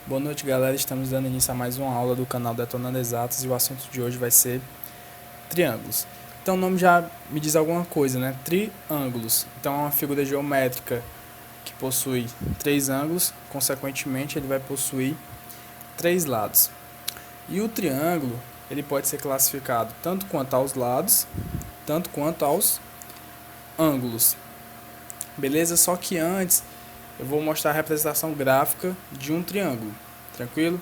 Boa noite, galera. Estamos dando início a mais uma aula do canal Detonando Exatas e o assunto de hoje vai ser triângulos. Então o nome já me diz alguma coisa, né? Triângulos. Então é uma figura geométrica que possui três ângulos, consequentemente ele vai possuir três lados. E o triângulo, ele pode ser classificado tanto quanto aos lados, tanto quanto aos ângulos. Beleza? Só que antes eu vou mostrar a representação gráfica de um triângulo, tranquilo?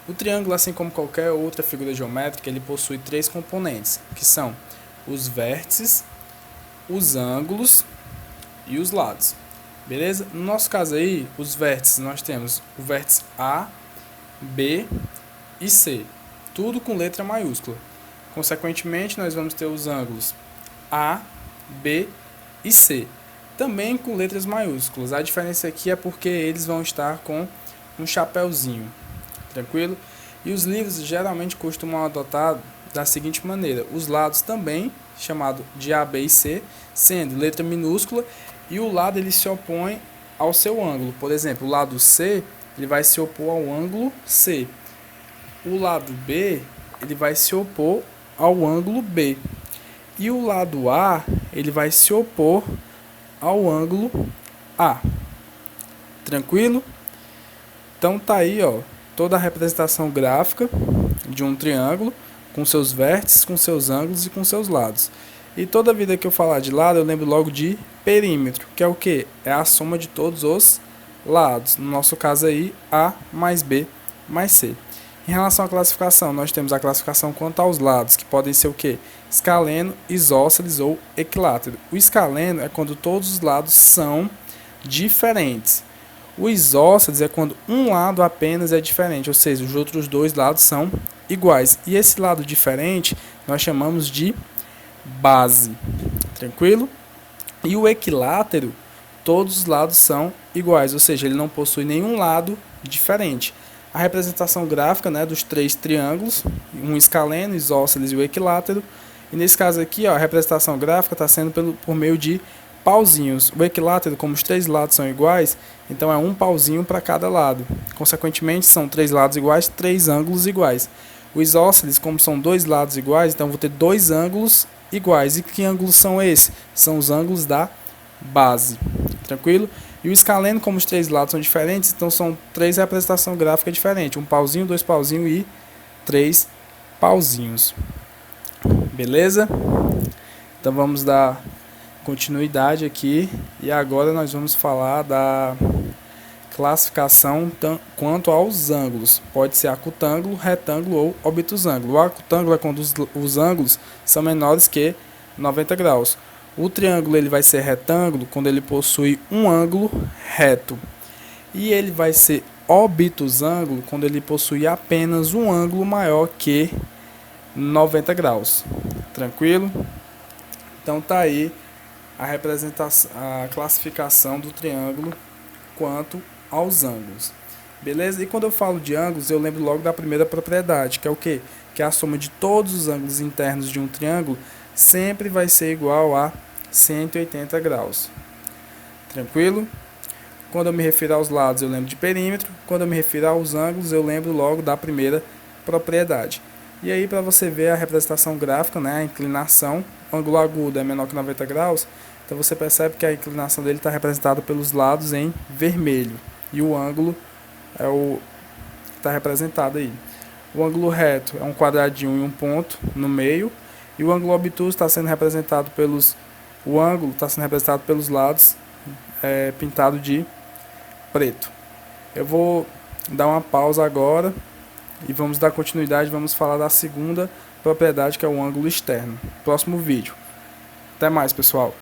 O triângulo, assim como qualquer outra figura geométrica, ele possui três componentes, que são os vértices, os ângulos e os lados, beleza? No nosso caso aí, os vértices, nós temos o vértice A, B e C, tudo com letra maiúscula. Consequentemente, nós vamos ter os ângulos A, B e C, também com letras maiúsculas. A diferença aqui é porque eles vão estar com um chapéuzinho, tranquilo? E os livros geralmente costumam adotar da seguinte maneira: os lados também, chamado de A, B e C, sendo letra minúscula, e o lado ele se opõe ao seu ângulo. Por exemplo, o lado C ele vai se opor ao ângulo C. O lado B ele vai se opor ao ângulo B. E o lado A ele vai se opor ao ângulo A. Tranquilo? Então tá aí, ó, toda a representação gráfica de um triângulo com seus vértices, com seus ângulos e com seus lados. E toda vida que eu falar de lado, eu lembro logo de perímetro, que é o que? É a soma de todos os lados. No nosso caso aí, A mais B mais C. Em relação à classificação, nós temos a classificação quanto aos lados, que podem ser o que? Escaleno, isósceles ou equilátero. O escaleno é quando todos os lados são diferentes. O isósceles é quando um lado apenas é diferente, ou seja, os outros dois lados são iguais. E esse lado diferente nós chamamos de base. Tranquilo? E o equilátero, todos os lados são iguais, ou seja, ele não possui nenhum lado diferente. A representação gráfica, né, dos três triângulos, um escaleno, isósceles e o equilátero. E nesse caso aqui, ó, a representação gráfica está sendo por meio de pauzinhos. O equilátero, como os três lados são iguais, então é um pauzinho para cada lado. Consequentemente, são três lados iguais, três ângulos iguais. O isósceles, como são dois lados iguais, então vou ter dois ângulos iguais. E que ângulos são esses? São os ângulos da base. Tranquilo? E o escaleno, como os três lados são diferentes, então são três representações gráficas diferentes. Um pauzinho, dois pauzinhos e três pauzinhos. Beleza? Então vamos dar continuidade aqui. E agora nós vamos falar da classificação quanto aos ângulos. Pode ser acutângulo, retângulo ou obtusângulo. O acutângulo é quando os ângulos são menores que 90 graus. O triângulo ele vai ser retângulo quando ele possui um ângulo reto. E ele vai ser obtusângulo quando ele possui apenas um ângulo maior que 90 graus. Tranquilo? Então tá aí a representação, a classificação do triângulo quanto aos ângulos. Beleza? E quando eu falo de ângulos, eu lembro logo da primeira propriedade, que é o quê? Que a soma de todos os ângulos internos de um triângulo sempre vai ser igual a 180 graus. Tranquilo? Quando eu me refiro aos lados, eu lembro de perímetro. Quando eu me refiro aos ângulos, eu lembro logo da primeira propriedade. E aí, para você ver a representação gráfica, né, a inclinação, o ângulo agudo é menor que 90 graus, então você percebe que a inclinação dele está representada pelos lados em vermelho. E o ângulo é o que está representado aí. O ângulo reto é um quadradinho e um ponto no meio. E o ângulo obtuso está sendo representado pelos... O ângulo está sendo representado pelos lados pintado de preto. Eu vou dar uma pausa agora e vamos dar continuidade. Vamos falar da segunda propriedade, que é o ângulo externo. Próximo vídeo. Até mais, pessoal.